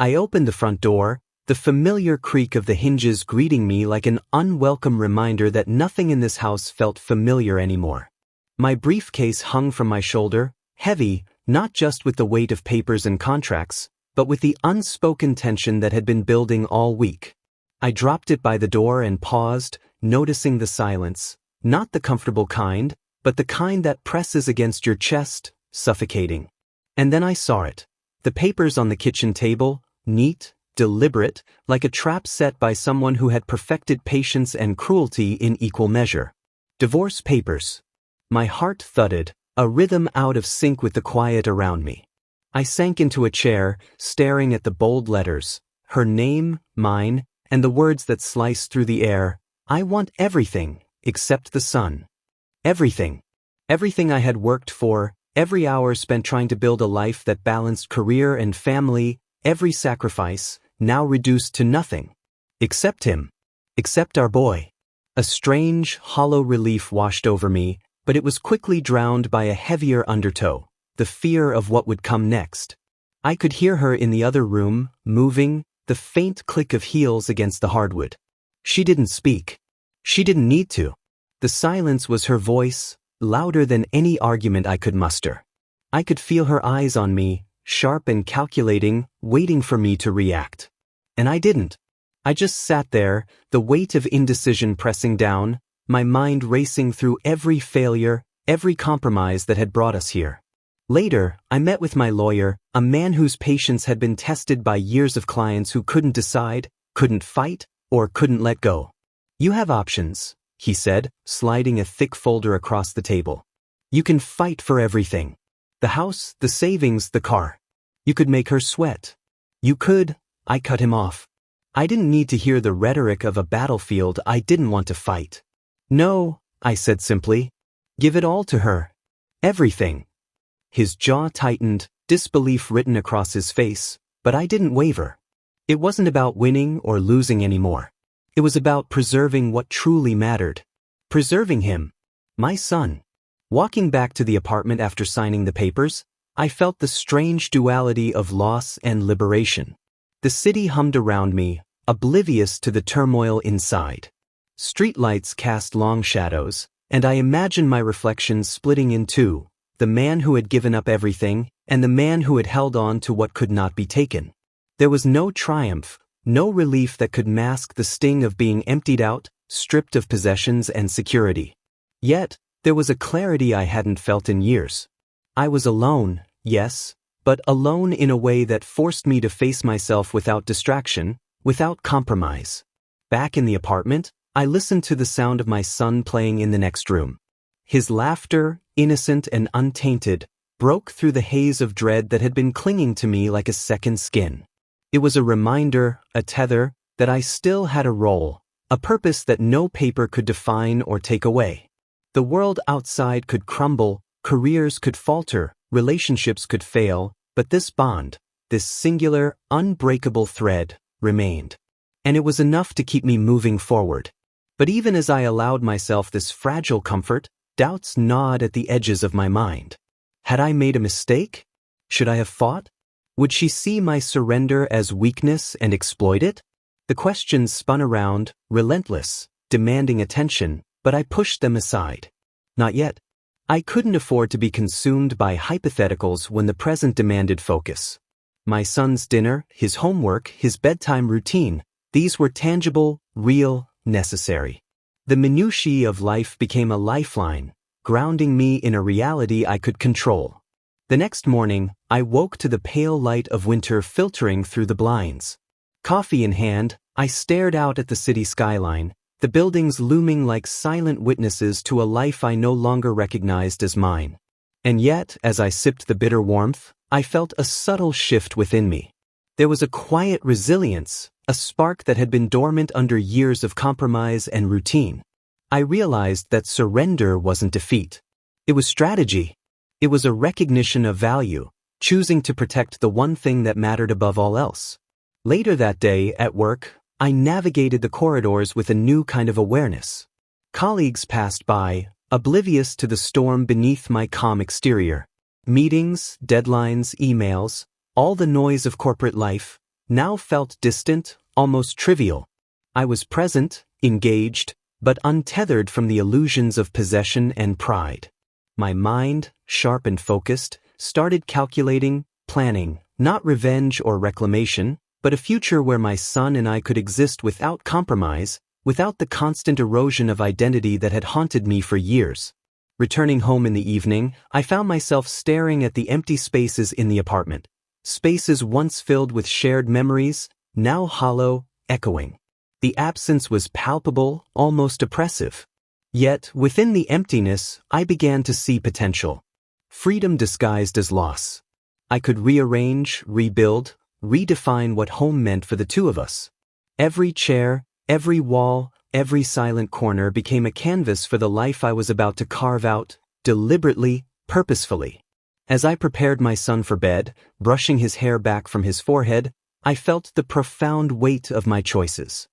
I opened the front door, the familiar creak of the hinges greeting me like an unwelcome reminder that nothing in this house felt familiar anymore. My briefcase hung from my shoulder, heavy, not just with the weight of papers and contracts, but with the unspoken tension that had been building all week. I dropped it by the door and paused, noticing the silence, not the comfortable kind, but the kind that presses against your chest, suffocating. And then I saw it. The papers on the kitchen table, neat, deliberate, like a trap set by someone who had perfected patience and cruelty in equal measure. Divorce papers. My heart thudded, a rhythm out of sync with the quiet around me. I sank into a chair, staring at the bold letters, her name, mine, and the words that sliced through the air. I want everything, except the sun. Everything. Everything I had worked for, every hour spent trying to build a life that balanced career and family, every sacrifice, now reduced to nothing. Except him. Except our boy. A strange, hollow relief washed over me, but it was quickly drowned by a heavier undertow, the fear of what would come next. I could hear her in the other room, moving, the faint click of heels against the hardwood. She didn't speak. She didn't need to. The silence was her voice, louder than any argument I could muster. I could feel her eyes on me, sharp and calculating, waiting for me to react. And I didn't. I just sat there, the weight of indecision pressing down, my mind racing through every failure, every compromise that had brought us here. Later, I met with my lawyer, a man whose patience had been tested by years of clients who couldn't decide, couldn't fight, or couldn't let go. You have options, he said, sliding a thick folder across the table. You can fight for everything. The house, the savings, the car. You could make her sweat. You could. I cut him off. I didn't need to hear the rhetoric of a battlefield I didn't want to fight. No, I said simply. Give it all to her. Everything. His jaw tightened, disbelief written across his face, but I didn't waver. It wasn't about winning or losing anymore. It was about preserving what truly mattered. Preserving him. My son. Walking back to the apartment after signing the papers, I felt the strange duality of loss and liberation. The city hummed around me, oblivious to the turmoil inside. Streetlights cast long shadows, and I imagined my reflection splitting in two, the man who had given up everything, and the man who had held on to what could not be taken. There was no triumph, no relief that could mask the sting of being emptied out, stripped of possessions and security. Yet, there was a clarity I hadn't felt in years. I was alone, yes, but alone in a way that forced me to face myself without distraction, without compromise. Back in the apartment, I listened to the sound of my son playing in the next room. His laughter, innocent and untainted, broke through the haze of dread that had been clinging to me like a second skin. It was a reminder, a tether, that I still had a role, a purpose that no paper could define or take away. The world outside could crumble, careers could falter, relationships could fail, but this bond, this singular, unbreakable thread, remained. And it was enough to keep me moving forward. But even as I allowed myself this fragile comfort, doubts gnawed at the edges of my mind. Had I made a mistake? Should I have fought? Would she see my surrender as weakness and exploit it? The questions spun around, relentless, demanding attention, but I pushed them aside. Not yet. I couldn't afford to be consumed by hypotheticals when the present demanded focus. My son's dinner, his homework, his bedtime routine, these were tangible, real, necessary. The minutiae of life became a lifeline, grounding me in a reality I could control. The next morning, I woke to the pale light of winter filtering through the blinds. Coffee in hand, I stared out at the city skyline, the buildings looming like silent witnesses to a life I no longer recognized as mine. And yet, as I sipped the bitter warmth, I felt a subtle shift within me. There was a quiet resilience, a spark that had been dormant under years of compromise and routine. I realized that surrender wasn't defeat. It was strategy. It was a recognition of value, choosing to protect the one thing that mattered above all else. Later that day, at work, I navigated the corridors with a new kind of awareness. Colleagues passed by, oblivious to the storm beneath my calm exterior. Meetings, deadlines, emails, all the noise of corporate life, now felt distant, almost trivial. I was present, engaged, but untethered from the illusions of possession and pride. My mind, sharp and focused, started calculating, planning, not revenge or reclamation, but a future where my son and I could exist without compromise, without the constant erosion of identity that had haunted me for years. Returning home in the evening, I found myself staring at the empty spaces in the apartment. Spaces once filled with shared memories, now hollow, echoing. The absence was palpable, almost oppressive. Yet, within the emptiness, I began to see potential. Freedom disguised as loss. I could rearrange, rebuild, redefine what home meant for the two of us. Every chair, every wall, every silent corner became a canvas for the life I was about to carve out, deliberately, purposefully. As I prepared my son for bed, brushing his hair back from his forehead, I felt the profound weight of my choices.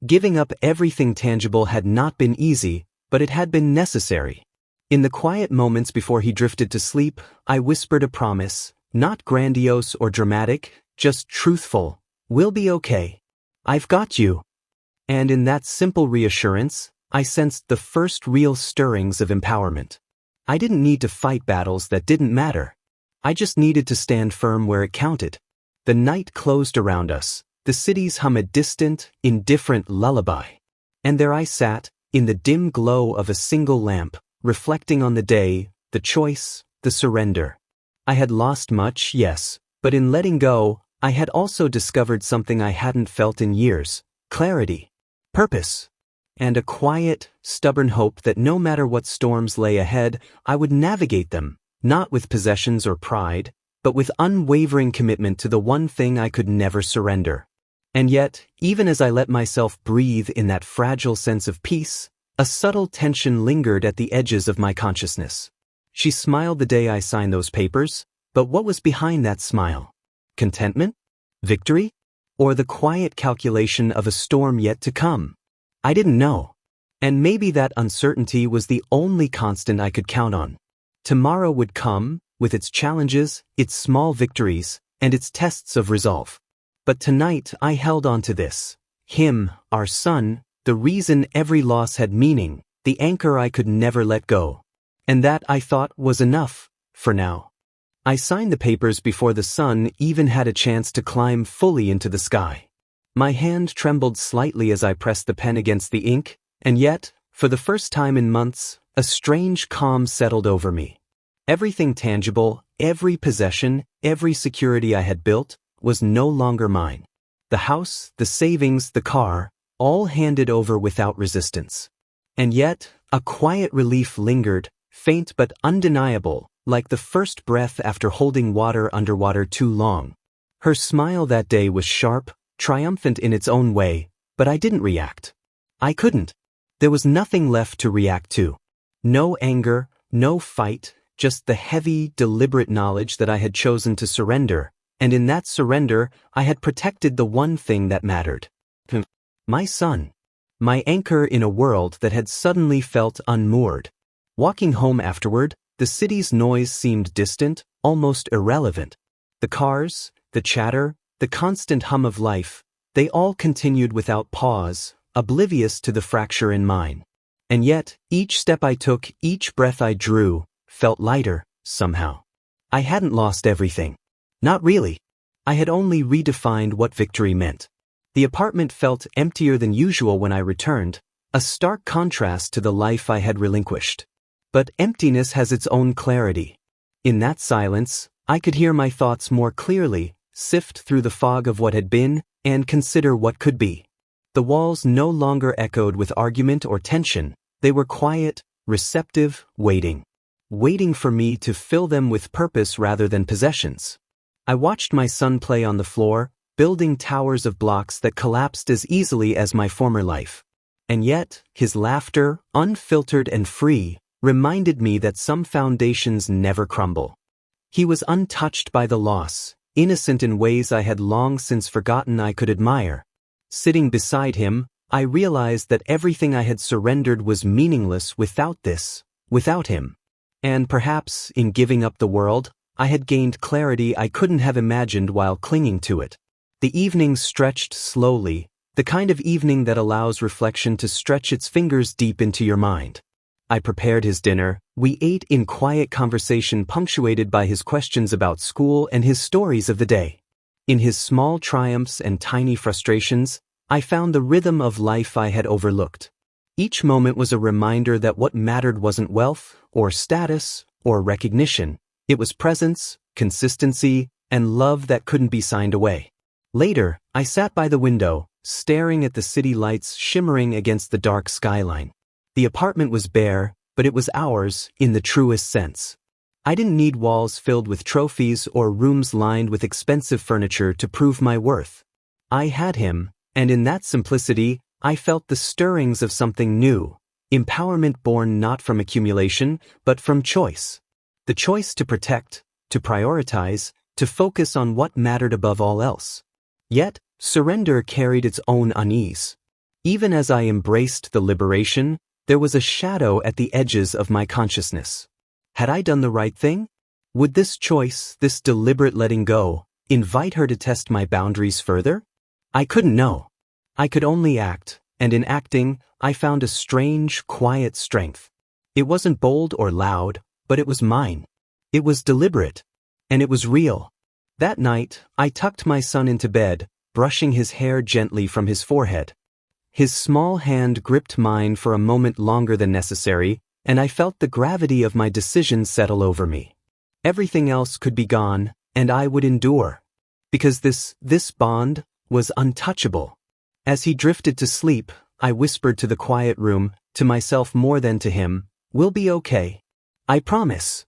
Giving up everything tangible had not been easy, but it had been necessary. In the quiet moments before he drifted to sleep, I whispered a promise, not grandiose or dramatic, just truthful. We'll be okay. I've got you. And in that simple reassurance, I sensed the first real stirrings of empowerment. I didn't need to fight battles that didn't matter. I just needed to stand firm where it counted. The night closed around us, the cities hum a distant, indifferent lullaby. And there I sat, in the dim glow of a single lamp, reflecting on the day, the choice, the surrender. I had lost much, yes, but in letting go, I had also discovered something I hadn't felt in years: clarity, purpose, and a quiet, stubborn hope that no matter what storms lay ahead, I would navigate them, not with possessions or pride, but with unwavering commitment to the one thing I could never surrender. And yet, even as I let myself breathe in that fragile sense of peace, a subtle tension lingered at the edges of my consciousness. She smiled the day I signed those papers, but what was behind that smile? Contentment? Victory? Or the quiet calculation of a storm yet to come? I didn't know. And maybe that uncertainty was the only constant I could count on. Tomorrow would come, with its challenges, its small victories, and its tests of resolve. But tonight I held on to this. Him, our son, the reason every loss had meaning, the anchor I could never let go. And that, I thought, was enough, for now. I signed the papers before the sun even had a chance to climb fully into the sky. My hand trembled slightly as I pressed the pen against the ink, and yet, for the first time in months, a strange calm settled over me. Everything tangible, every possession, every security I had built, was no longer mine. The house, the savings, the car, all handed over without resistance. And yet, a quiet relief lingered, faint but undeniable, like the first breath after holding water underwater too long. Her smile that day was sharp, triumphant in its own way, but I didn't react. I couldn't. There was nothing left to react to. No anger, no fight, just the heavy, deliberate knowledge that I had chosen to surrender, and in that surrender, I had protected the one thing that mattered. My son. My anchor in a world that had suddenly felt unmoored. Walking home afterward, the city's noise seemed distant, almost irrelevant. The cars, the chatter, the constant hum of life, they all continued without pause, oblivious to the fracture in mine. And yet, each step I took, each breath I drew, felt lighter, somehow. I hadn't lost everything. Not really. I had only redefined what victory meant. The apartment felt emptier than usual when I returned, a stark contrast to the life I had relinquished. But emptiness has its own clarity. In that silence, I could hear my thoughts more clearly, sift through the fog of what had been, and consider what could be. The walls no longer echoed with argument or tension. They were quiet, receptive, waiting. Waiting for me to fill them with purpose rather than possessions. I watched my son play on the floor, building towers of blocks that collapsed as easily as my former life. And yet, his laughter, unfiltered and free, reminded me that some foundations never crumble. He was untouched by the loss, innocent in ways I had long since forgotten I could admire. Sitting beside him, I realized that everything I had surrendered was meaningless without this, without him. And perhaps, in giving up the world, I had gained clarity I couldn't have imagined while clinging to it. The evening stretched slowly, the kind of evening that allows reflection to stretch its fingers deep into your mind. I prepared his dinner. We ate in quiet conversation punctuated by his questions about school and his stories of the day. In his small triumphs and tiny frustrations, I found the rhythm of life I had overlooked. Each moment was a reminder that what mattered wasn't wealth, or status, or recognition. It was presence, consistency, and love that couldn't be signed away. Later, I sat by the window, staring at the city lights shimmering against the dark skyline. The apartment was bare, but it was ours in the truest sense. I didn't need walls filled with trophies or rooms lined with expensive furniture to prove my worth. I had him, and in that simplicity, I felt the stirrings of something new, empowerment born not from accumulation, but from choice. The choice to protect, to prioritize, to focus on what mattered above all else. Yet, surrender carried its own unease. Even as I embraced the liberation, there was a shadow at the edges of my consciousness. Had I done the right thing? Would this choice, this deliberate letting go, invite her to test my boundaries further? I couldn't know. I could only act, and in acting, I found a strange, quiet strength. It wasn't bold or loud, but it was mine. It was deliberate, and it was real. That night, I tucked my son into bed, brushing his hair gently from his forehead. His small hand gripped mine for a moment longer than necessary, and I felt the gravity of my decision settle over me. Everything else could be gone, and I would endure. Because this bond was untouchable. As he drifted to sleep, I whispered to the quiet room, to myself more than to him, "We'll be okay. I promise."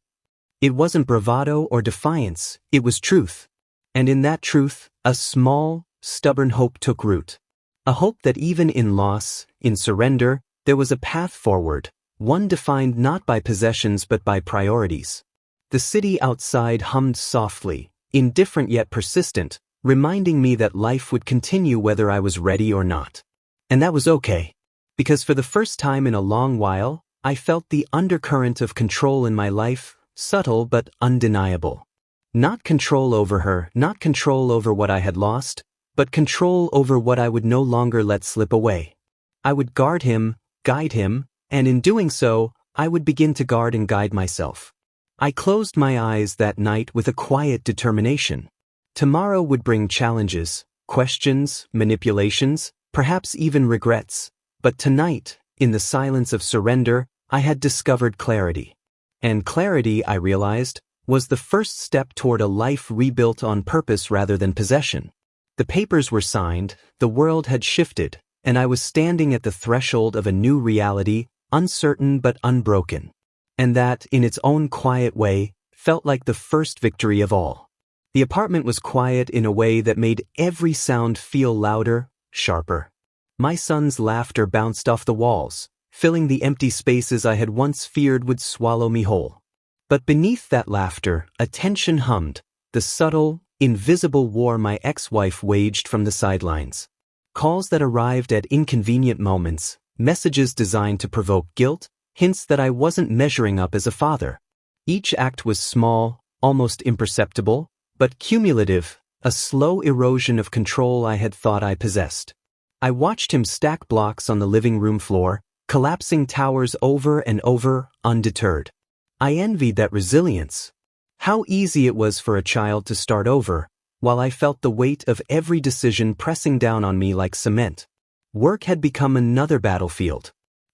It wasn't bravado or defiance, it was truth. And in that truth, a small, stubborn hope took root. A hope that even in loss, in surrender, there was a path forward, one defined not by possessions but by priorities. The city outside hummed softly, indifferent yet persistent, reminding me that life would continue whether I was ready or not. And that was okay. Because for the first time in a long while, I felt the undercurrent of control in my life, subtle but undeniable. Not control over her, not control over what I had lost, but control over what I would no longer let slip away. I would guard him, guide him, and in doing so, I would begin to guard and guide myself. I closed my eyes that night with a quiet determination. Tomorrow would bring challenges, questions, manipulations, perhaps even regrets. But tonight, in the silence of surrender, I had discovered clarity. And clarity, I realized, was the first step toward a life rebuilt on purpose rather than possession. The papers were signed, the world had shifted, and I was standing at the threshold of a new reality, uncertain but unbroken. And that, in its own quiet way, felt like the first victory of all. The apartment was quiet in a way that made every sound feel louder, sharper. My son's laughter bounced off the walls, filling the empty spaces I had once feared would swallow me whole. But beneath that laughter, a tension hummed, the subtle, invisible war my ex-wife waged from the sidelines. Calls that arrived at inconvenient moments, messages designed to provoke guilt, hints that I wasn't measuring up as a father. Each act was small, almost imperceptible, but cumulative, a slow erosion of control I had thought I possessed. I watched him stack blocks on the living room floor, collapsing towers over and over, undeterred. I envied that resilience. How easy it was for a child to start over, while I felt the weight of every decision pressing down on me like cement. Work had become another battlefield.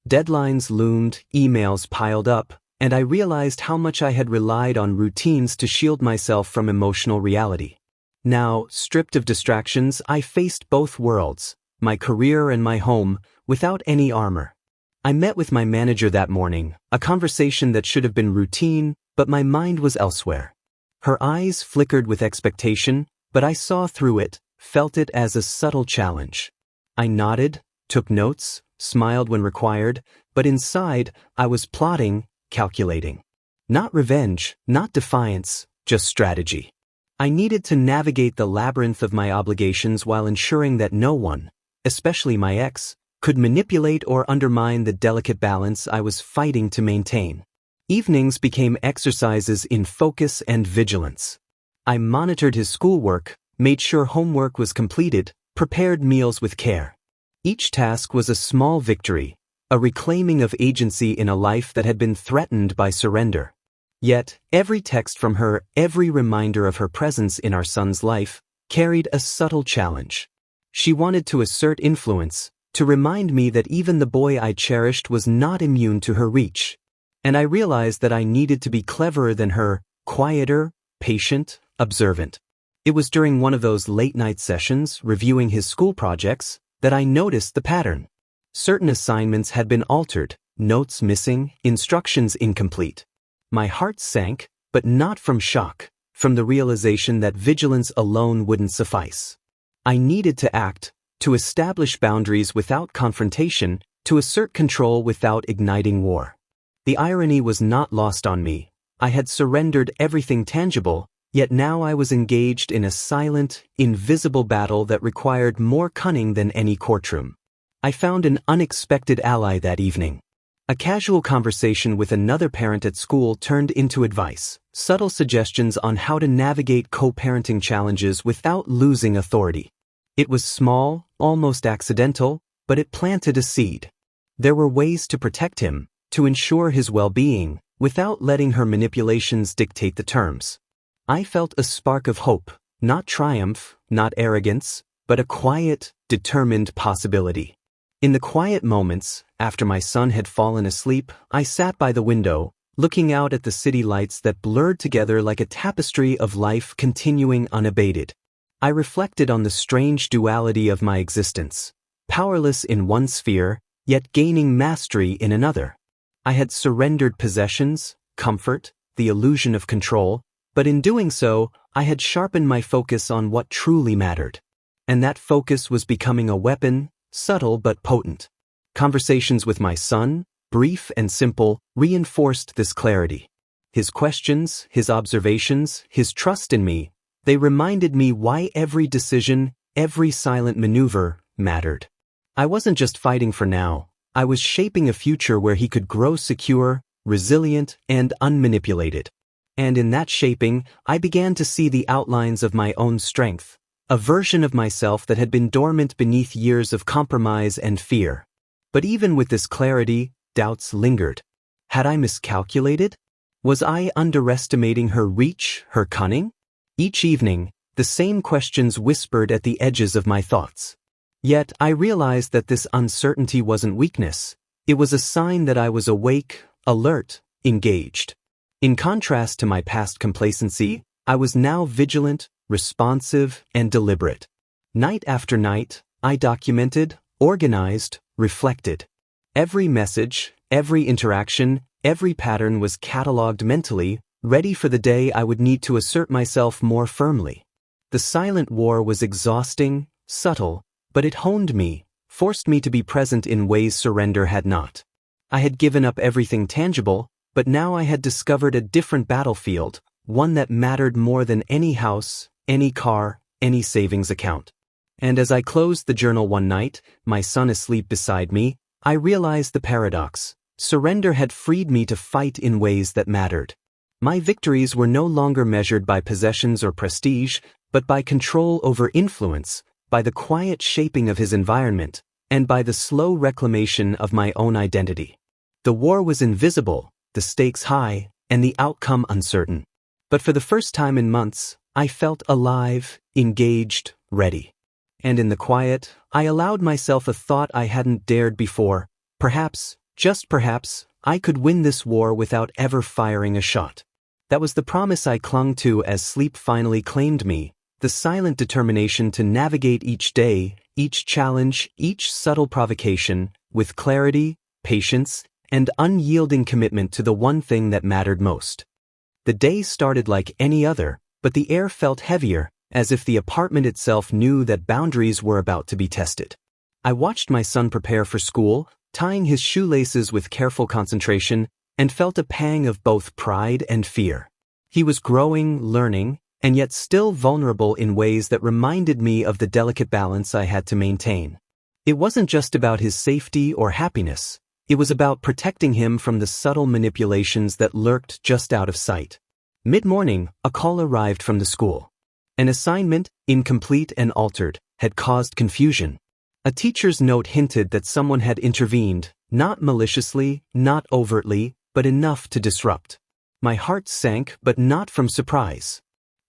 Deadlines loomed, emails piled up, and I realized how much I had relied on routines to shield myself from emotional reality. Now, stripped of distractions, I faced both worlds, my career and my home, without any armor. I met with my manager that morning, a conversation that should have been routine, but my mind was elsewhere. Her eyes flickered with expectation, but I saw through it, felt it as a subtle challenge. I nodded, took notes, smiled when required, but inside, I was plotting, calculating. Not revenge, not defiance, just strategy. I needed to navigate the labyrinth of my obligations while ensuring that no one, especially my ex, could manipulate or undermine the delicate balance I was fighting to maintain. Evenings became exercises in focus and vigilance. I monitored his schoolwork, made sure homework was completed, prepared meals with care. Each task was a small victory, a reclaiming of agency in a life that had been threatened by surrender. Yet, every text from her, every reminder of her presence in our son's life, carried a subtle challenge. She wanted to assert influence, to remind me that even the boy I cherished was not immune to her reach. And I realized that I needed to be cleverer than her, quieter, patient, observant. It was during one of those late-night sessions, reviewing his school projects, that I noticed the pattern. Certain assignments had been altered, notes missing, instructions incomplete. My heart sank, but not from shock, from the realization that vigilance alone wouldn't suffice. I needed to act, to establish boundaries without confrontation, to assert control without igniting war. The irony was not lost on me. I had surrendered everything tangible, yet now I was engaged in a silent, invisible battle that required more cunning than any courtroom. I found an unexpected ally that evening. A casual conversation with another parent at school turned into advice, subtle suggestions on how to navigate co-parenting challenges without losing authority. It was small, almost accidental, but it planted a seed. There were ways to protect him, to ensure his well-being, without letting her manipulations dictate the terms. I felt a spark of hope, not triumph, not arrogance, but a quiet, determined possibility. In the quiet moments, after my son had fallen asleep, I sat by the window, looking out at the city lights that blurred together like a tapestry of life continuing unabated. I reflected on the strange duality of my existence, powerless in one sphere, yet gaining mastery in another. I had surrendered possessions, comfort, the illusion of control, but in doing so, I had sharpened my focus on what truly mattered. And that focus was becoming a weapon, subtle but potent. Conversations with my son, brief and simple, reinforced this clarity. His questions, his observations, his trust in me, they reminded me why every decision, every silent maneuver, mattered. I wasn't just fighting for now, I was shaping a future where he could grow secure, resilient, and unmanipulated. And in that shaping, I began to see the outlines of my own strength, a version of myself that had been dormant beneath years of compromise and fear. But even with this clarity, doubts lingered. Had I miscalculated? Was I underestimating her reach, her cunning? Each evening, the same questions whispered at the edges of my thoughts. Yet I realized that this uncertainty wasn't weakness. It was a sign that I was awake, alert, engaged. In contrast to my past complacency, I was now vigilant, responsive, and deliberate. Night after night, I documented, organized, reflected. Every message, every interaction, every pattern was cataloged mentally, ready for the day I would need to assert myself more firmly. The silent war was exhausting, subtle, but it honed me, forced me to be present in ways surrender had not. I had given up everything tangible, but now I had discovered a different battlefield, one that mattered more than any house, any car, any savings account. And as I closed the journal one night, my son asleep beside me, I realized the paradox. Surrender had freed me to fight in ways that mattered. My victories were no longer measured by possessions or prestige, but by control over influence, by the quiet shaping of his environment, and by the slow reclamation of my own identity. The war was invisible, the stakes high, and the outcome uncertain. But for the first time in months, I felt alive, engaged, ready. And in the quiet, I allowed myself a thought I hadn't dared before. Perhaps, just perhaps, I could win this war without ever firing a shot. That was the promise I clung to as sleep finally claimed me, the silent determination to navigate each day, each challenge, each subtle provocation, with clarity, patience, and unyielding commitment to the one thing that mattered most. The day started like any other, but the air felt heavier, as if the apartment itself knew that boundaries were about to be tested. I watched my son prepare for school, tying his shoelaces with careful concentration, and felt a pang of both pride and fear. He was growing, learning, and yet still vulnerable in ways that reminded me of the delicate balance I had to maintain. It wasn't just about his safety or happiness. It was about protecting him from the subtle manipulations that lurked just out of sight. Mid-morning, a call arrived from the school. An assignment, incomplete and altered, had caused confusion. A teacher's note hinted that someone had intervened, not maliciously, not overtly, but enough to disrupt. My heart sank, but not from surprise.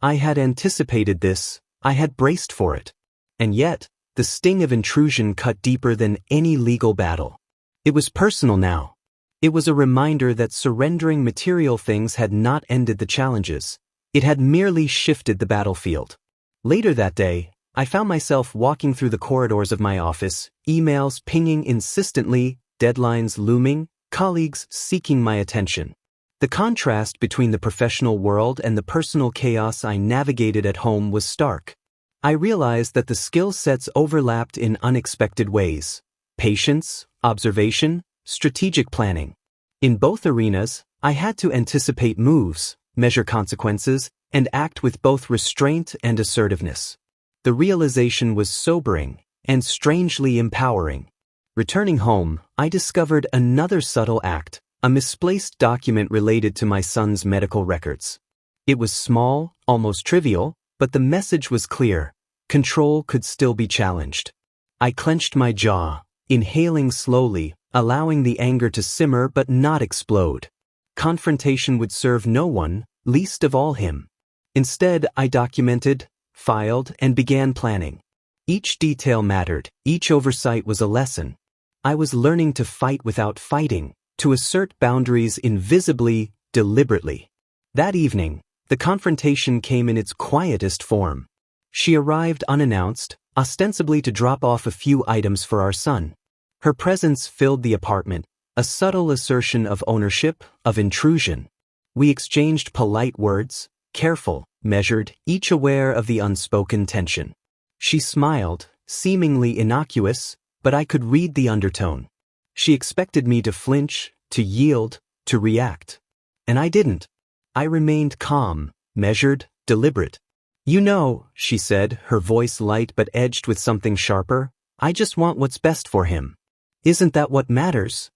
I had anticipated this, I had braced for it. And yet, the sting of intrusion cut deeper than any legal battle. It was personal now. It was a reminder that surrendering material things had not ended the challenges. It had merely shifted the battlefield. Later that day, I found myself walking through the corridors of my office, emails pinging insistently, deadlines looming, colleagues seeking my attention. The contrast between the professional world and the personal chaos I navigated at home was stark. I realized that the skill sets overlapped in unexpected ways. Patience, observation, strategic planning. In both arenas, I had to anticipate moves, measure consequences, and act with both restraint and assertiveness. The realization was sobering and strangely empowering. Returning home, I discovered another subtle act, a misplaced document related to my son's medical records. It was small, almost trivial, but the message was clear. Control could still be challenged. I clenched my jaw, inhaling slowly, allowing the anger to simmer but not explode. Confrontation would serve no one, least of all him. Instead, I documented, filed, and began planning. Each detail mattered, each oversight was a lesson. I was learning to fight without fighting, to assert boundaries invisibly, deliberately. That evening, the confrontation came in its quietest form. She arrived unannounced, ostensibly to drop off a few items for our son. Her presence filled the apartment, a subtle assertion of ownership, of intrusion. We exchanged polite words, careful, measured, each aware of the unspoken tension. She smiled, seemingly innocuous, but I could read the undertone. She expected me to flinch, to yield, to react. And I didn't. I remained calm, measured, deliberate. "You know," she said, her voice light but edged with something sharper, "I just want what's best for him. Isn't that what matters?"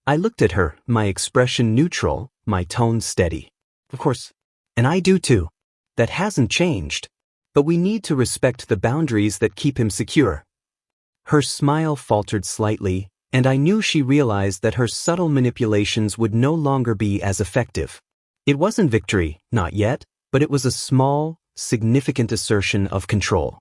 I looked at her, my expression neutral, my tone steady. "Of course. And I do too. That hasn't changed. But we need to respect the boundaries that keep him secure." Her smile faltered slightly, and I knew she realized that her subtle manipulations would no longer be as effective. It wasn't victory, not yet, but it was a small, significant assertion of control.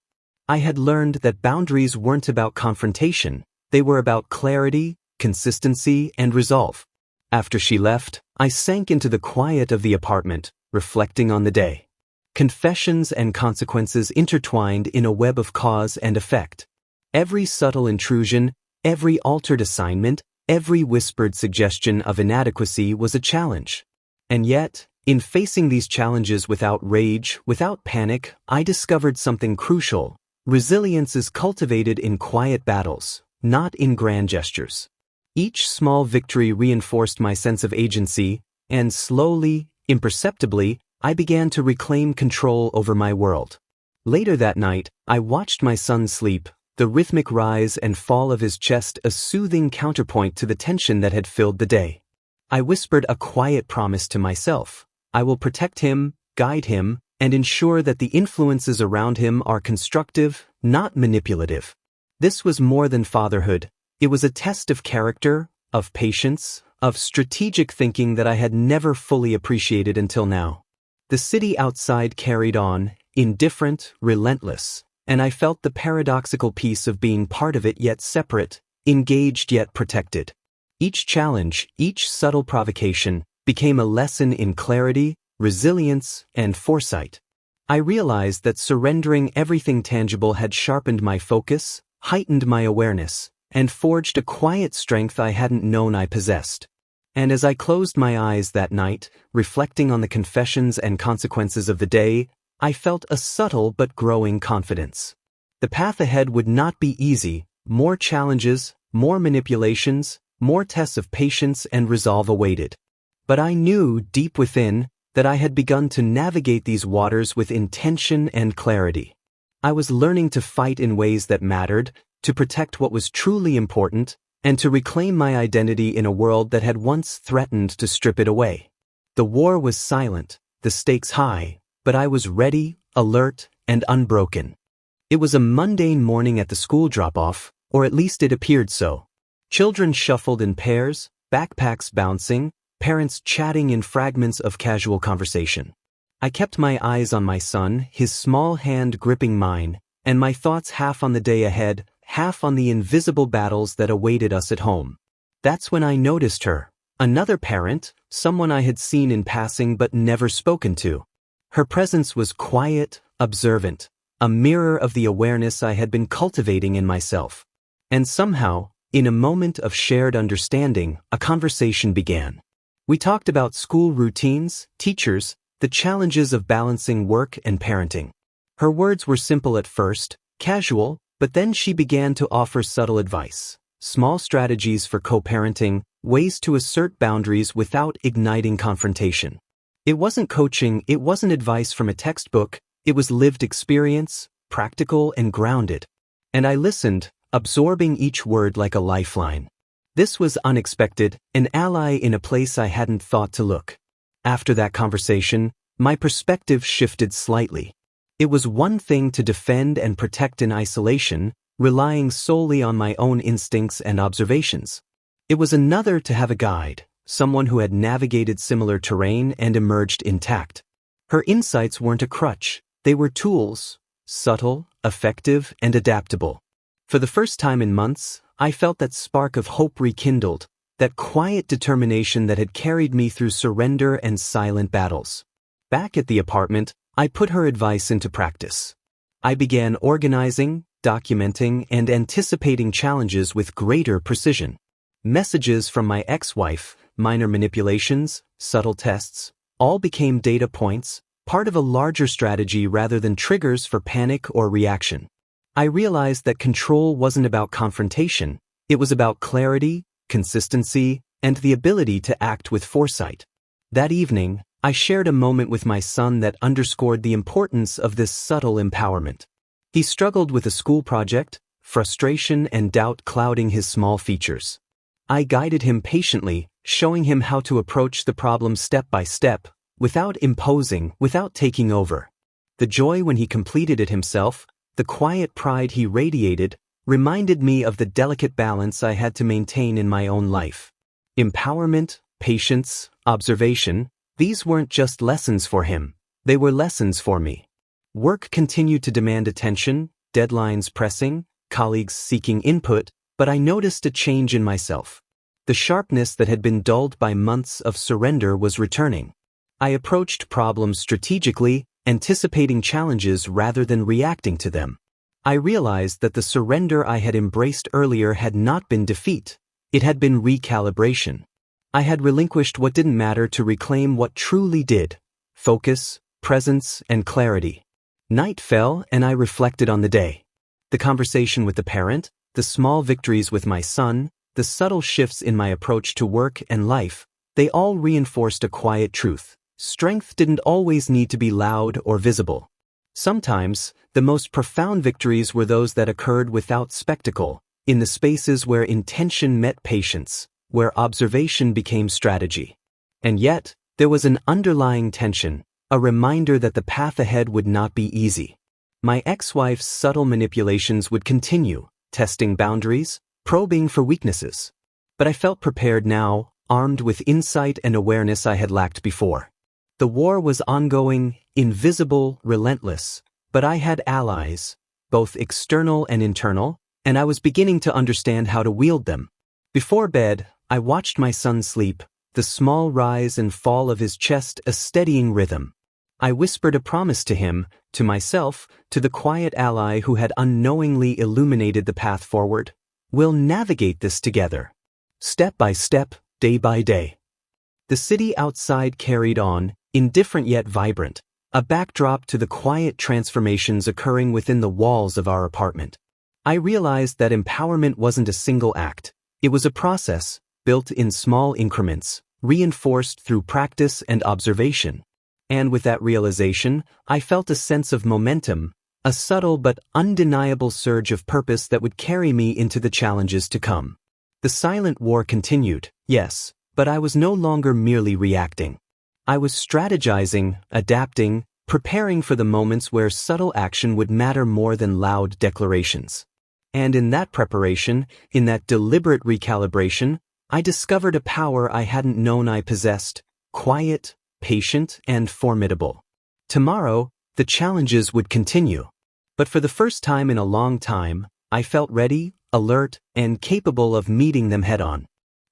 I had learned that boundaries weren't about confrontation, they were about clarity, consistency, and resolve. After she left, I sank into the quiet of the apartment, reflecting on the day. Confessions and consequences intertwined in a web of cause and effect. Every subtle intrusion, every altered assignment, every whispered suggestion of inadequacy was a challenge. And yet, in facing these challenges without rage, without panic, I discovered something crucial. Resilience is cultivated in quiet battles, not in grand gestures. Each small victory reinforced my sense of agency, and slowly, imperceptibly, I began to reclaim control over my world. Later that night, I watched my son sleep, the rhythmic rise and fall of his chest a soothing counterpoint to the tension that had filled the day. I whispered a quiet promise to myself. I will protect him, guide him, and ensure that the influences around him are constructive, not manipulative. This was more than fatherhood. It was a test of character, of patience, of strategic thinking that I had never fully appreciated until now. The city outside carried on, indifferent, relentless, and I felt the paradoxical peace of being part of it yet separate, engaged yet protected. Each challenge, each subtle provocation, became a lesson in clarity, resilience, and foresight. I realized that surrendering everything tangible had sharpened my focus, heightened my awareness, and forged a quiet strength I hadn't known I possessed. And as I closed my eyes that night, reflecting on the confessions and consequences of the day, I felt a subtle but growing confidence. The path ahead would not be easy, more challenges, more manipulations, more tests of patience and resolve awaited. But I knew, deep within, that I had begun to navigate these waters with intention and clarity. I was learning to fight in ways that mattered, to protect what was truly important, and to reclaim my identity in a world that had once threatened to strip it away. The war was silent, the stakes high, but I was ready, alert, and unbroken. It was a mundane morning at the school drop-off, or at least it appeared so. Children shuffled in pairs, backpacks bouncing, parents chatting in fragments of casual conversation. I kept my eyes on my son, his small hand gripping mine, and my thoughts half on the day ahead, half on the invisible battles that awaited us at home. That's when I noticed her. Another parent, someone I had seen in passing but never spoken to. Her presence was quiet, observant, a mirror of the awareness I had been cultivating in myself. And somehow, in a moment of shared understanding, a conversation began. We talked about school routines, teachers, the challenges of balancing work and parenting. Her words were simple at first, casual, but then she began to offer subtle advice. Small strategies for co-parenting, ways to assert boundaries without igniting confrontation. It wasn't coaching, it wasn't advice from a textbook, it was lived experience, practical and grounded. And I listened, absorbing each word like a lifeline. This was unexpected, an ally in a place I hadn't thought to look. After that conversation, my perspective shifted slightly. It was one thing to defend and protect in isolation, relying solely on my own instincts and observations. It was another to have a guide, someone who had navigated similar terrain and emerged intact. Her insights weren't a crutch, they were tools, subtle, effective, and adaptable. For the first time in months, I felt that spark of hope rekindled, that quiet determination that had carried me through surrender and silent battles. Back at the apartment, I put her advice into practice. I began organizing, documenting, and anticipating challenges with greater precision. Messages from my ex-wife, minor manipulations, subtle tests, all became data points, part of a larger strategy rather than triggers for panic or reaction. I realized that control wasn't about confrontation, it was about clarity, consistency, and the ability to act with foresight. That evening, I shared a moment with my son that underscored the importance of this subtle empowerment. He struggled with a school project, frustration and doubt clouding his small features. I guided him patiently, showing him how to approach the problem step by step, without imposing, without taking over. The joy when he completed it himself, the quiet pride he radiated, reminded me of the delicate balance I had to maintain in my own life. Empowerment, patience, observation, these weren't just lessons for him, they were lessons for me. Work continued to demand attention, deadlines pressing, colleagues seeking input, but I noticed a change in myself. The sharpness that had been dulled by months of surrender was returning. I approached problems strategically, anticipating challenges rather than reacting to them. I realized that the surrender I had embraced earlier had not been defeat, it had been recalibration. I had relinquished what didn't matter to reclaim what truly did: focus, presence, and clarity. Night fell and I reflected on the day. The conversation with the parent, the small victories with my son, the subtle shifts in my approach to work and life, they all reinforced a quiet truth. Strength didn't always need to be loud or visible. Sometimes, the most profound victories were those that occurred without spectacle, in the spaces where intention met patience, where observation became strategy. And yet, there was an underlying tension, a reminder that the path ahead would not be easy. My ex-wife's subtle manipulations would continue, testing boundaries, probing for weaknesses. But I felt prepared now, armed with insight and awareness I had lacked before. The war was ongoing, invisible, relentless, but I had allies, both external and internal, and I was beginning to understand how to wield them. Before bed, I watched my son sleep, the small rise and fall of his chest a steadying rhythm. I whispered a promise to him, to myself, to the quiet ally who had unknowingly illuminated the path forward. We'll navigate this together. Step by step, day by day. The city outside carried on, indifferent yet vibrant, a backdrop to the quiet transformations occurring within the walls of our apartment. I realized that empowerment wasn't a single act. It was a process, built in small increments, reinforced through practice and observation. And with that realization, I felt a sense of momentum, a subtle but undeniable surge of purpose that would carry me into the challenges to come. The silent war continued, yes, but I was no longer merely reacting. I was strategizing, adapting, preparing for the moments where subtle action would matter more than loud declarations. And in that preparation, in that deliberate recalibration, I discovered a power I hadn't known I possessed: quiet, patient, and formidable. Tomorrow, the challenges would continue. But for the first time in a long time, I felt ready, alert, and capable of meeting them head-on.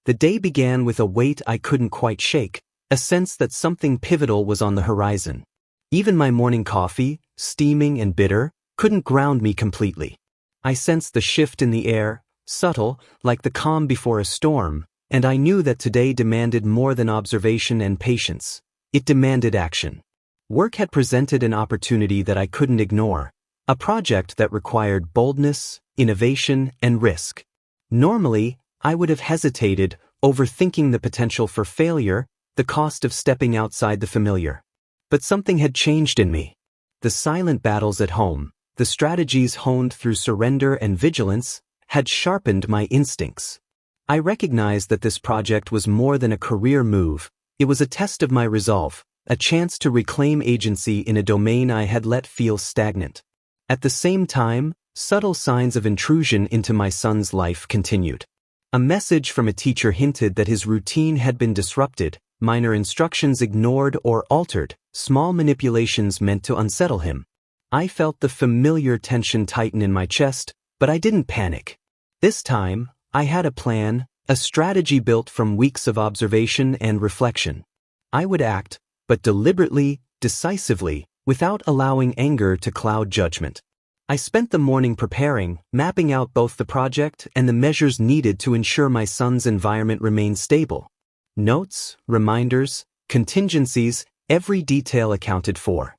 The day began with a weight I couldn't quite shake, a sense that something pivotal was on the horizon. Even my morning coffee, steaming and bitter, couldn't ground me completely. I sensed the shift in the air, subtle, like the calm before a storm, and I knew that today demanded more than observation and patience. It demanded action. Work had presented an opportunity that I couldn't ignore, a project that required boldness, innovation, and risk. Normally, I would have hesitated, overthinking the potential for failure, the cost of stepping outside the familiar. But something had changed in me. The silent battles at home, the strategies honed through surrender and vigilance, had sharpened my instincts. I recognized that this project was more than a career move. It was a test of my resolve, a chance to reclaim agency in a domain I had let feel stagnant. At the same time, subtle signs of intrusion into my son's life continued. A message from a teacher hinted that his routine had been disrupted, minor instructions ignored or altered, small manipulations meant to unsettle him. I felt the familiar tension tighten in my chest, but I didn't panic. This time, I had a plan, a strategy built from weeks of observation and reflection. I would act, but deliberately, decisively, without allowing anger to cloud judgment. I spent the morning preparing, mapping out both the project and the measures needed to ensure my son's environment remained stable. Notes, reminders, contingencies, every detail accounted for.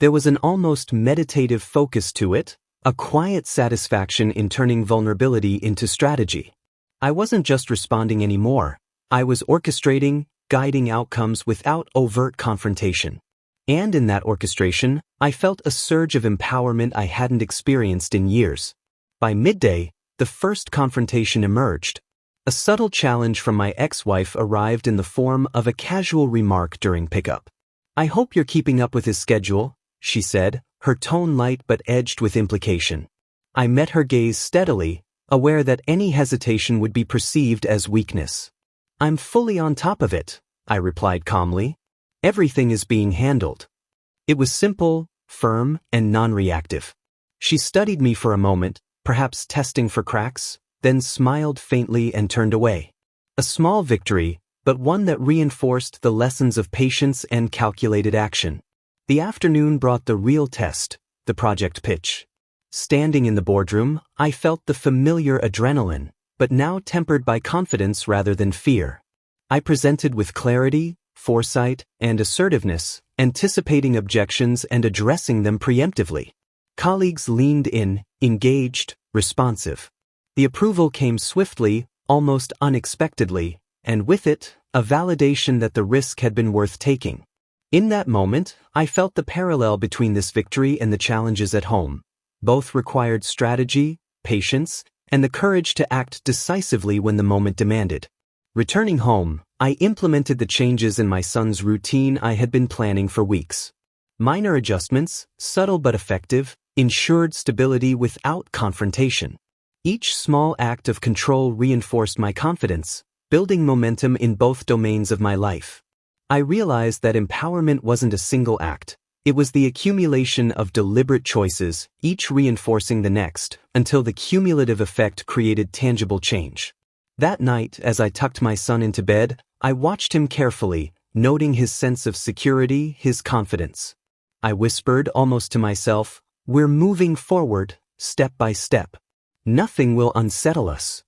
There was an almost meditative focus to it, a quiet satisfaction in turning vulnerability into strategy. I wasn't just responding anymore. I was orchestrating, guiding outcomes without overt confrontation. And in that orchestration, I felt a surge of empowerment I hadn't experienced in years. By midday, the first confrontation emerged. A subtle challenge from my ex-wife arrived in the form of a casual remark during pickup. "I hope you're keeping up with his schedule," she said, her tone light but edged with implication. I met her gaze steadily, aware that any hesitation would be perceived as weakness. "I'm fully on top of it," I replied calmly. "Everything is being handled." It was simple, firm, and non-reactive. She studied me for a moment, perhaps testing for cracks, then smiled faintly and turned away. A small victory, but one that reinforced the lessons of patience and calculated action. The afternoon brought the real test, the project pitch. Standing in the boardroom, I felt the familiar adrenaline, but now tempered by confidence rather than fear. I presented with clarity, foresight, and assertiveness, anticipating objections and addressing them preemptively. Colleagues leaned in, engaged, responsive. The approval came swiftly, almost unexpectedly, and with it, a validation that the risk had been worth taking. In that moment, I felt the parallel between this victory and the challenges at home. Both required strategy, patience, and the courage to act decisively when the moment demanded. Returning home, I implemented the changes in my son's routine I had been planning for weeks. Minor adjustments, subtle but effective, ensured stability without confrontation. Each small act of control reinforced my confidence, building momentum in both domains of my life. I realized that empowerment wasn't a single act. It was the accumulation of deliberate choices, each reinforcing the next, until the cumulative effect created tangible change. That night, as I tucked my son into bed, I watched him carefully, noting his sense of security, his confidence. I whispered, almost to myself, "We're moving forward, step by step. Nothing will unsettle us."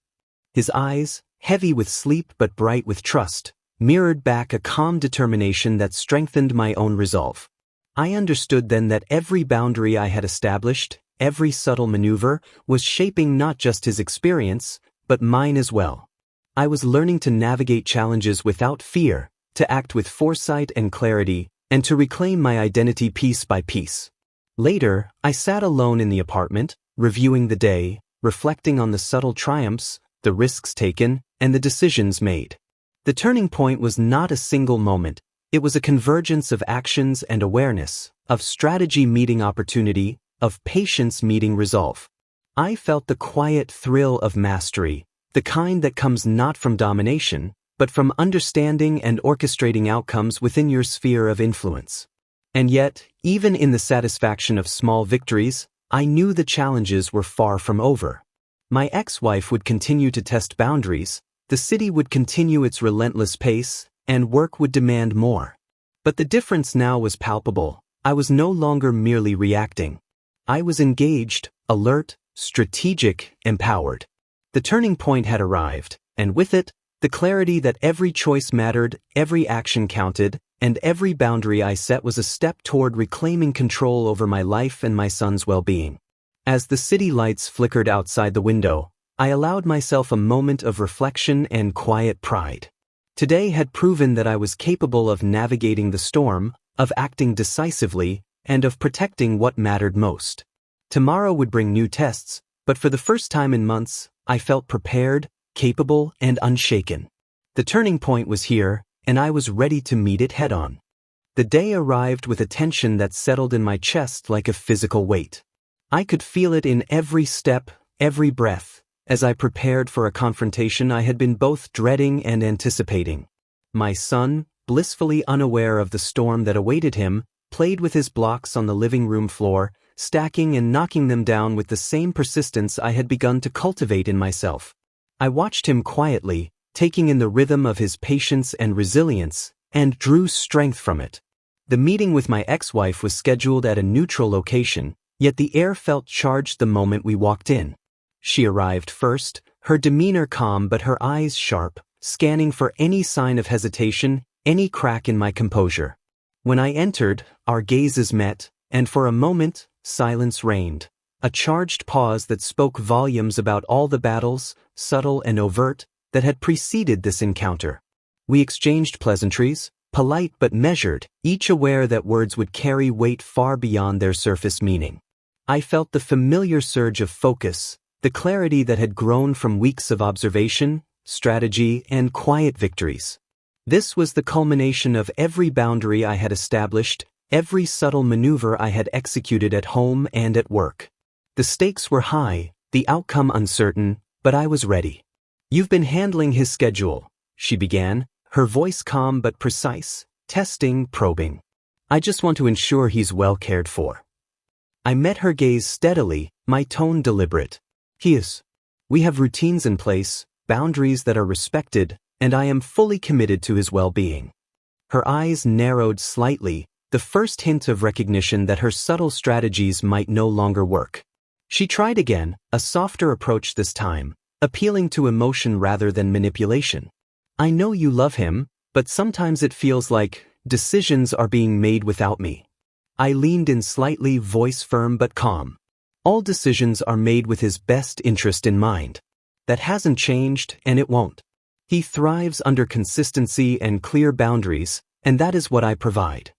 His eyes, heavy with sleep but bright with trust, mirrored back a calm determination that strengthened my own resolve. I understood then that every boundary I had established, every subtle maneuver, was shaping not just his experience, but mine as well. I was learning to navigate challenges without fear, to act with foresight and clarity, and to reclaim my identity piece by piece. Later, I sat alone in the apartment, reviewing the day, reflecting on the subtle triumphs, the risks taken, and the decisions made. The turning point was not a single moment. It was a convergence of actions and awareness, of strategy meeting opportunity, of patience meeting resolve. I felt the quiet thrill of mastery, the kind that comes not from domination, but from understanding and orchestrating outcomes within your sphere of influence. And yet, even in the satisfaction of small victories, I knew the challenges were far from over. My ex-wife would continue to test boundaries, the city would continue its relentless pace, and work would demand more. But the difference now was palpable. I was no longer merely reacting. I was engaged, alert, strategic, empowered. The turning point had arrived, and with it, the clarity that every choice mattered, every action counted, and every boundary I set was a step toward reclaiming control over my life and my son's well-being. As the city lights flickered outside the window, I allowed myself a moment of reflection and quiet pride. Today had proven that I was capable of navigating the storm, of acting decisively, and of protecting what mattered most. Tomorrow would bring new tests, but for the first time in months, I felt prepared, capable, and unshaken. The turning point was here, and I was ready to meet it head-on. The day arrived with a tension that settled in my chest like a physical weight. I could feel it in every step, every breath, as I prepared for a confrontation I had been both dreading and anticipating. My son, blissfully unaware of the storm that awaited him, played with his blocks on the living room floor, stacking and knocking them down with the same persistence I had begun to cultivate in myself. I watched him quietly, taking in the rhythm of his patience and resilience, and drew strength from it. The meeting with my ex-wife was scheduled at a neutral location, yet the air felt charged the moment we walked in. She arrived first, her demeanor calm but her eyes sharp, scanning for any sign of hesitation, any crack in my composure. When I entered, our gazes met, and for a moment, silence reigned, a charged pause that spoke volumes about all the battles, subtle and overt, that had preceded this encounter. We exchanged pleasantries, polite but measured, each aware that words would carry weight far beyond their surface meaning. I felt the familiar surge of focus, the clarity that had grown from weeks of observation, strategy, and quiet victories. This was the culmination of every boundary I had established, every subtle maneuver I had executed at home and at work. The stakes were high, the outcome uncertain, but I was ready. "You've been handling his schedule," she began, her voice calm but precise, testing, probing. "I just want to ensure he's well cared for." I met her gaze steadily, my tone deliberate. "He is. We have routines in place, boundaries that are respected, and I am fully committed to his well-being." Her eyes narrowed slightly, the first hint of recognition that her subtle strategies might no longer work. She tried again, a softer approach this time, appealing to emotion rather than manipulation. "I know you love him, but sometimes it feels like decisions are being made without me." I leaned in slightly, voice firm but calm. "All decisions are made with his best interest in mind. That hasn't changed, and it won't. He thrives under consistency and clear boundaries, and that is what I provide."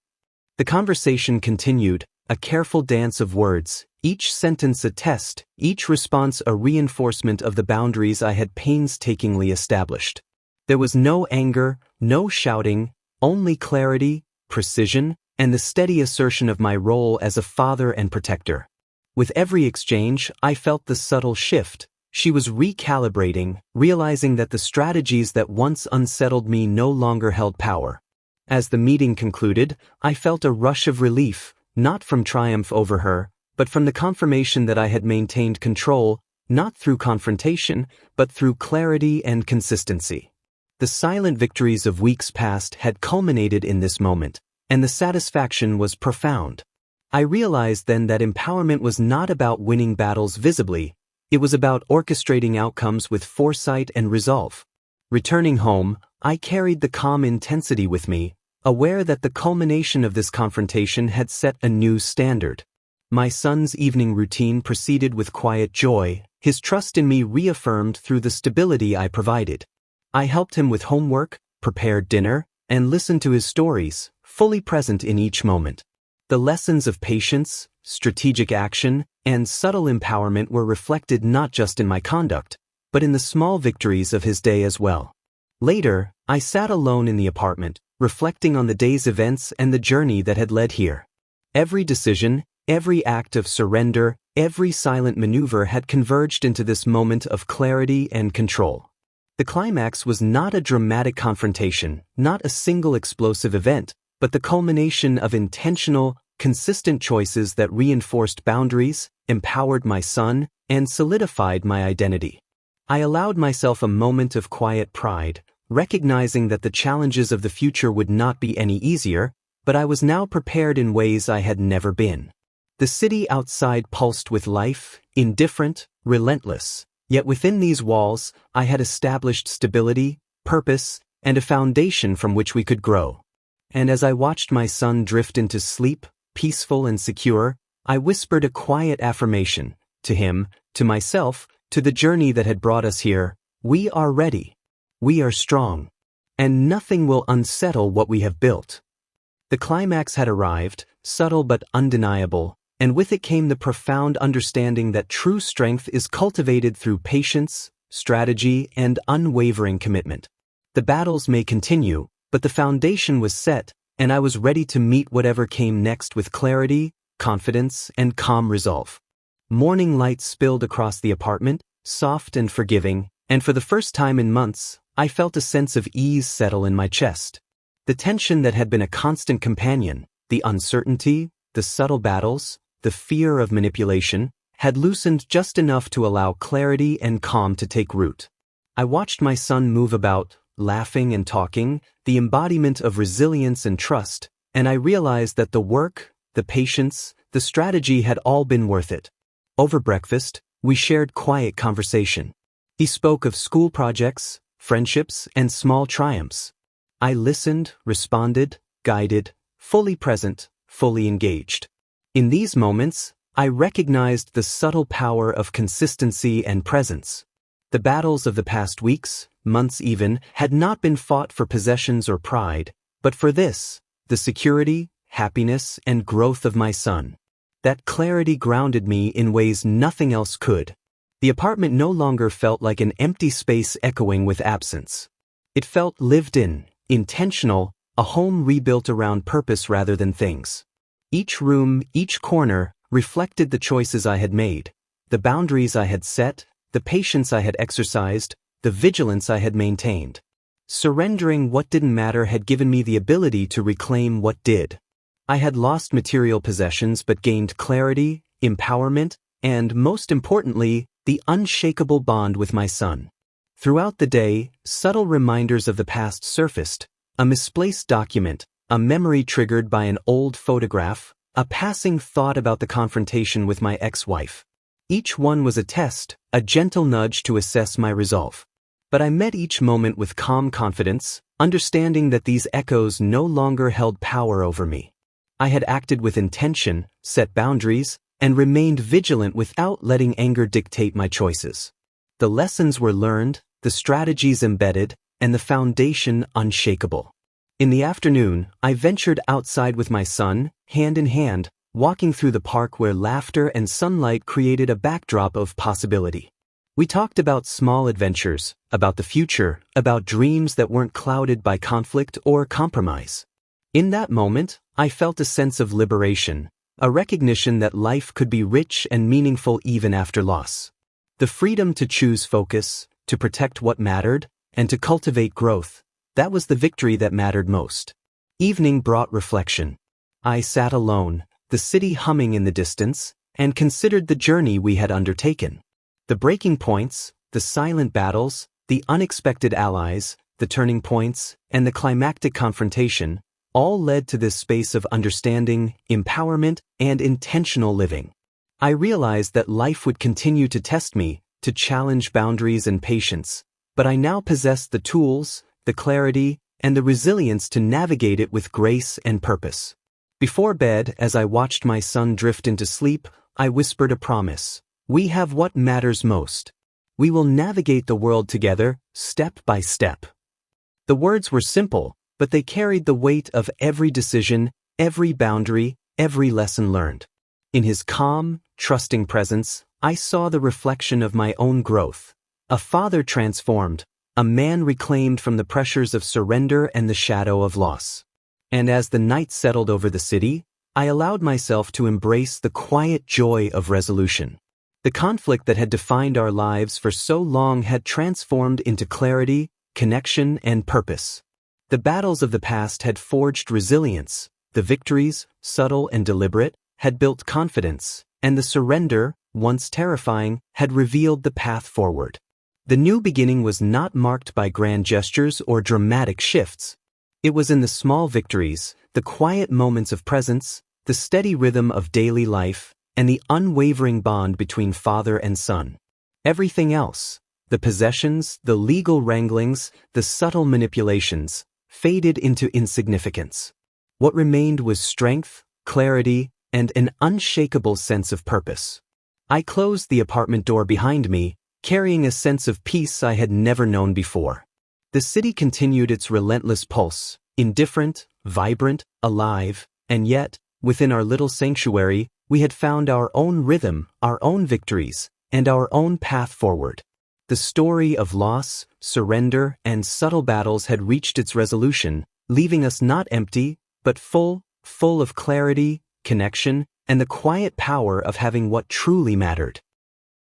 The conversation continued, a careful dance of words, each sentence a test, each response a reinforcement of the boundaries I had painstakingly established. There was no anger, no shouting, only clarity, precision, and the steady assertion of my role as a father and protector. With every exchange, I felt the subtle shift. She was recalibrating, realizing that the strategies that once unsettled me no longer held power. As the meeting concluded, I felt a rush of relief, not from triumph over her, but from the confirmation that I had maintained control, not through confrontation, but through clarity and consistency. The silent victories of weeks past had culminated in this moment, and the satisfaction was profound. I realized then that empowerment was not about winning battles visibly, it was about orchestrating outcomes with foresight and resolve. Returning home, I carried the calm intensity with me, aware that the culmination of this confrontation had set a new standard. My son's evening routine proceeded with quiet joy, his trust in me reaffirmed through the stability I provided. I helped him with homework, prepared dinner, and listened to his stories, fully present in each moment. The lessons of patience, strategic action, and subtle empowerment were reflected not just in my conduct, but in the small victories of his day as well. Later, I sat alone in the apartment, reflecting on the day's events and the journey that had led here. Every decision, every act of surrender, every silent maneuver had converged into this moment of clarity and control. The climax was not a dramatic confrontation, not a single explosive event, but the culmination of intentional, consistent choices that reinforced boundaries, empowered my son, and solidified my identity. I allowed myself a moment of quiet pride, recognizing that the challenges of the future would not be any easier, but I was now prepared in ways I had never been. The city outside pulsed with life, indifferent, relentless. Yet within these walls, I had established stability, purpose, and a foundation from which we could grow. And as I watched my son drift into sleep, peaceful and secure, I whispered a quiet affirmation, to him, to myself, to the journey that had brought us here: we are ready. We are strong. And nothing will unsettle what we have built. The climax had arrived, subtle but undeniable, and with it came the profound understanding that true strength is cultivated through patience, strategy, and unwavering commitment. The battles may continue, but the foundation was set, and I was ready to meet whatever came next with clarity, confidence, and calm resolve. Morning light spilled across the apartment, soft and forgiving, and for the first time in months, I felt a sense of ease settle in my chest. The tension that had been a constant companion, the uncertainty, the subtle battles, the fear of manipulation, had loosened just enough to allow clarity and calm to take root. I watched my son move about, laughing and talking, the embodiment of resilience and trust, and I realized that the work, the patience, the strategy had all been worth it. Over breakfast, we shared quiet conversation. He spoke of school projects, friendships, and small triumphs. I listened, responded, guided, fully present, fully engaged. In these moments, I recognized the subtle power of consistency and presence. The battles of the past weeks, months even, had not been fought for possessions or pride, but for this, the security, happiness, and growth of my son. That clarity grounded me in ways nothing else could. The apartment no longer felt like an empty space echoing with absence. It felt lived in, intentional, a home rebuilt around purpose rather than things. Each room, each corner, reflected the choices I had made, the boundaries I had set, the patience I had exercised, the vigilance I had maintained. Surrendering what didn't matter had given me the ability to reclaim what did. I had lost material possessions but gained clarity, empowerment, and, most importantly, the unshakable bond with my son. Throughout the day, subtle reminders of the past surfaced: a misplaced document, a memory triggered by an old photograph, a passing thought about the confrontation with my ex-wife. Each one was a test, a gentle nudge to assess my resolve. But I met each moment with calm confidence, understanding that these echoes no longer held power over me. I had acted with intention, set boundaries, and remained vigilant without letting anger dictate my choices. The lessons were learned, the strategies embedded, and the foundation unshakable. In the afternoon, I ventured outside with my son, hand in hand, walking through the park where laughter and sunlight created a backdrop of possibility. We talked about small adventures, about the future, about dreams that weren't clouded by conflict or compromise. In that moment, I felt a sense of liberation, a recognition that life could be rich and meaningful even after loss. The freedom to choose focus, to protect what mattered, and to cultivate growth, that was the victory that mattered most. Evening brought reflection. I sat alone, the city humming in the distance, and considered the journey we had undertaken. The breaking points, the silent battles, the unexpected allies, the turning points, and the climactic confrontation all led to this space of understanding, empowerment, and intentional living. I realized that life would continue to test me, to challenge boundaries and patience, but I now possessed the tools, the clarity, and the resilience to navigate it with grace and purpose. Before bed, as I watched my son drift into sleep, I whispered a promise. We have what matters most. We will navigate the world together, step by step. The words were simple, but they carried the weight of every decision, every boundary, every lesson learned. In his calm, trusting presence, I saw the reflection of my own growth. A father transformed, a man reclaimed from the pressures of surrender and the shadow of loss. And as the night settled over the city, I allowed myself to embrace the quiet joy of resolution. The conflict that had defined our lives for so long had transformed into clarity, connection, and purpose. The battles of the past had forged resilience, the victories, subtle and deliberate, had built confidence, and the surrender, once terrifying, had revealed the path forward. The new beginning was not marked by grand gestures or dramatic shifts. It was in the small victories, the quiet moments of presence, the steady rhythm of daily life, and the unwavering bond between father and son. Everything else, the possessions, the legal wranglings, the subtle manipulations, faded into insignificance. What remained was strength, clarity, and an unshakable sense of purpose. I closed the apartment door behind me, carrying a sense of peace I had never known before. The city continued its relentless pulse, indifferent, vibrant, alive, and yet, within our little sanctuary, we had found our own rhythm, our own victories, and our own path forward. The story of loss, surrender, and subtle battles had reached its resolution, leaving us not empty, but full of clarity, connection, and the quiet power of having what truly mattered.